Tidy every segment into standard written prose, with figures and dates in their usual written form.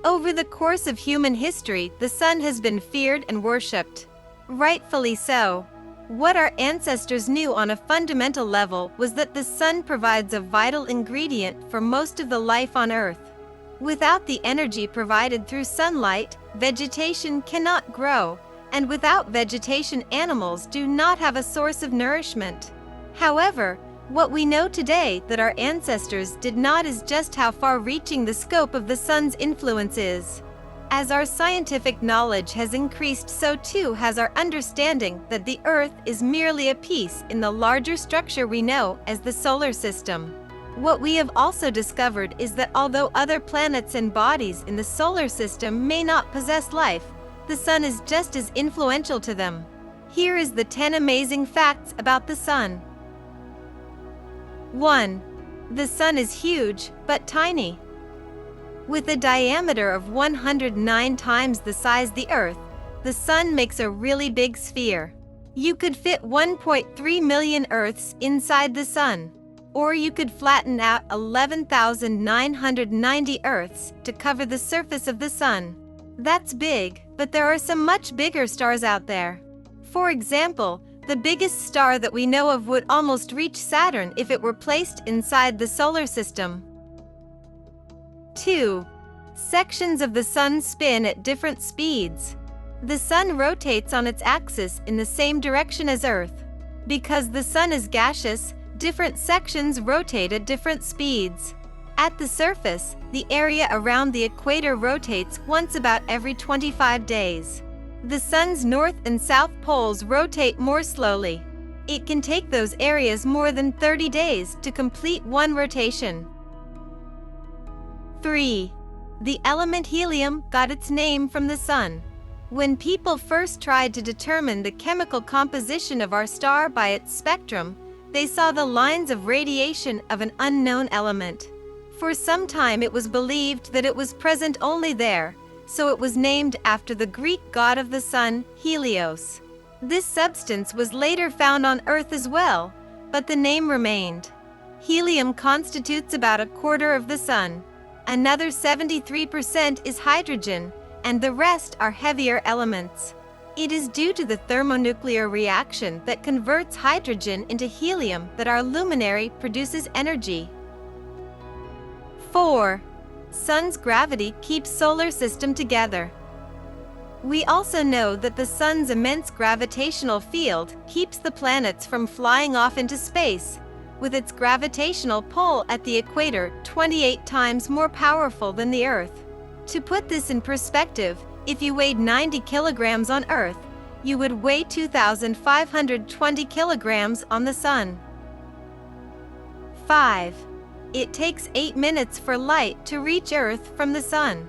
Over the course of human history, the sun has been feared and worshipped. Rightfully so. What our ancestors knew on a fundamental level was that the sun provides a vital ingredient for most of the life on Earth. Without the energy provided through sunlight, vegetation cannot grow, and without vegetation, animals do not have a source of nourishment. However, what we know today that our ancestors did not is just how far-reaching the scope of the sun's influence is. As our scientific knowledge has increased, so too has our understanding that the Earth is merely a piece in the larger structure we know as the solar system. What we have also discovered is that although other planets and bodies in the solar system may not possess life, the sun is just as influential to them. Here is the 10 amazing facts about the sun. 1. The sun is huge, but tiny. With a diameter of 109 times the size of the Earth, the sun makes a really big sphere. You could fit 1.3 million Earths inside the sun. Or you could flatten out 11,990 Earths to cover the surface of the sun. That's big, but there are some much bigger stars out there. For example, the biggest star that we know of would almost reach Saturn if it were placed inside the solar system. 2. Sections of the sun spin at different speeds. The sun rotates on its axis in the same direction as Earth. Because the sun is gaseous, different sections rotate at different speeds. At the surface, the area around the equator rotates once about every 25 days. The sun's north and south poles rotate more slowly. It can take those areas more than 30 days to complete one rotation. 3. The element helium got its name from the sun. When people first tried to determine the chemical composition of our star by its spectrum, they saw the lines of radiation of an unknown element. For some time it was believed that it was present only there, so it was named after the Greek god of the sun, Helios. This substance was later found on Earth as well, but the name remained. Helium constitutes about a quarter of the sun. Another 73% is hydrogen, and the rest are heavier elements. It is due to the thermonuclear reaction that converts hydrogen into helium that our luminary produces energy. 4. Sun's gravity keeps solar system together. We also know that the sun's immense gravitational field keeps the planets from flying off into space, with its gravitational pull at the equator 28 times more powerful than the Earth. To put this in perspective, if you weighed 90 kilograms on Earth, you would weigh 2,520 kilograms on the sun. 5. It takes 8 minutes for light to reach Earth from the sun.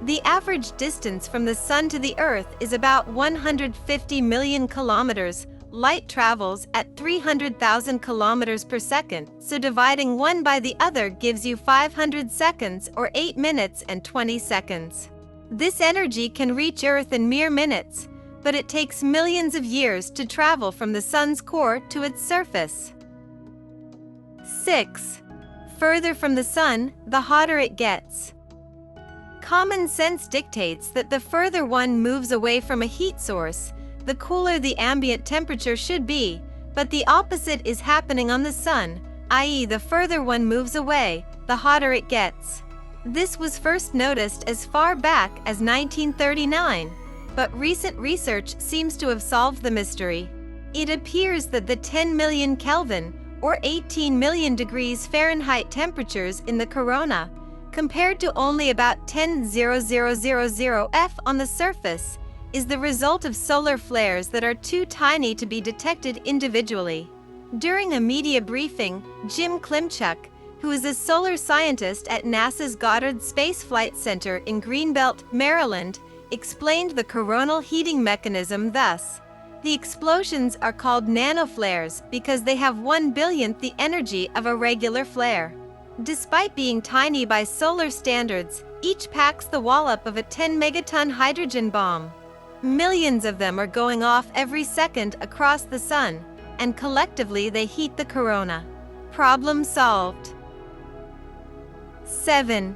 The average distance from the sun to the Earth is about 150 million kilometers. Light travels at 300,000 kilometers per second, so dividing one by the other gives you 500 seconds or 8 minutes and 20 seconds. This energy can reach Earth in mere minutes, but it takes millions of years to travel from the sun's core to its surface. 6. Further from the sun, the hotter it gets. Common sense dictates that the further one moves away from a heat source, the cooler the ambient temperature should be, but the opposite is happening on the sun, i.e., the further one moves away, the hotter it gets. This was first noticed as far back as 1939, but recent research seems to have solved the mystery. It appears that the 10 million Kelvin, or 18 million degrees Fahrenheit temperatures in the corona, compared to only about 10,000 F on the surface, is the result of solar flares that are too tiny to be detected individually. During a media briefing, Jim Klimchuk, who is a solar scientist at NASA's Goddard Space Flight Center in Greenbelt, Maryland, explained the coronal heating mechanism thus. The explosions are called nanoflares because they have 1/1,000,000th the energy of a regular flare. Despite being tiny by solar standards, each packs the wallop of a 10 megaton hydrogen bomb. Millions of them are going off every second across the sun, and collectively they heat the corona. Problem solved. 7.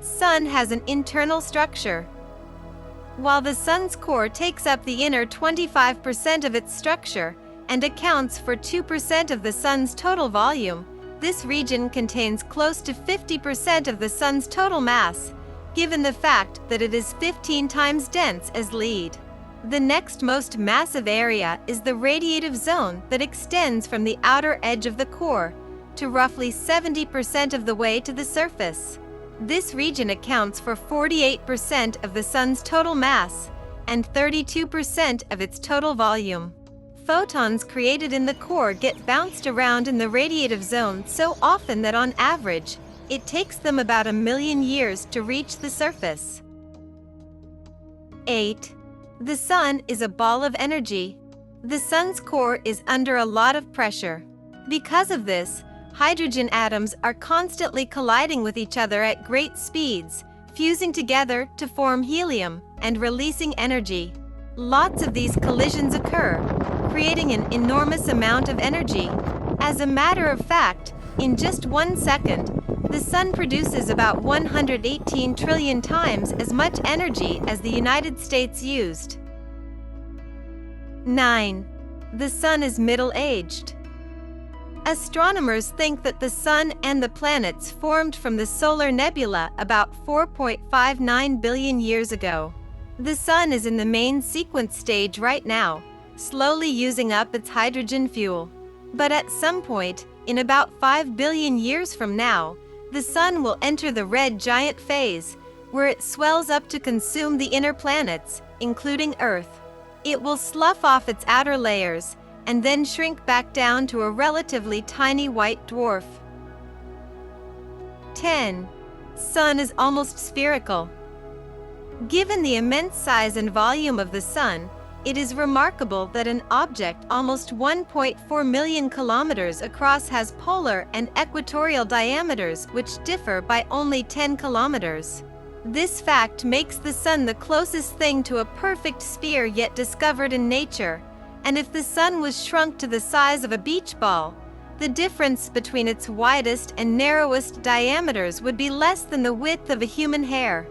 Sun has an internal structure. While the Sun's core takes up the inner 25% of its structure and accounts for 2% of the Sun's total volume, this region contains close to 50% of the Sun's total mass, given the fact that it is 15 times dense as lead. The next most massive area is the radiative zone that extends from the outer edge of the core to roughly 70% of the way to the surface. This region accounts for 48% of the Sun's total mass and 32% of its total volume. Photons created in the core get bounced around in the radiative zone so often that on average, it takes them about 1 million years to reach the surface. 8. The Sun is a ball of energy. The Sun's core is under a lot of pressure. Because of this, hydrogen atoms are constantly colliding with each other at great speeds, fusing together to form helium and releasing energy. Lots of these collisions occur, creating an enormous amount of energy. As a matter of fact, in just 1 second, the Sun produces about 118 trillion times as much energy as the United States used. 9. The Sun is middle-aged. Astronomers think that the Sun and the planets formed from the solar nebula about 4.59 billion years ago. The Sun is in the main sequence stage right now, slowly using up its hydrogen fuel. But at some point, in about 5 billion years from now, the Sun will enter the red giant phase, where it swells up to consume the inner planets, including Earth. It will slough off its outer layers, and then shrink back down to a relatively tiny white dwarf. 10. Sun is almost spherical. Given the immense size and volume of the Sun, it is remarkable that an object almost 1.4 million kilometers across has polar and equatorial diameters which differ by only 10 kilometers. This fact makes the Sun the closest thing to a perfect sphere yet discovered in nature, and if the Sun was shrunk to the size of a beach ball, the difference between its widest and narrowest diameters would be less than the width of a human hair.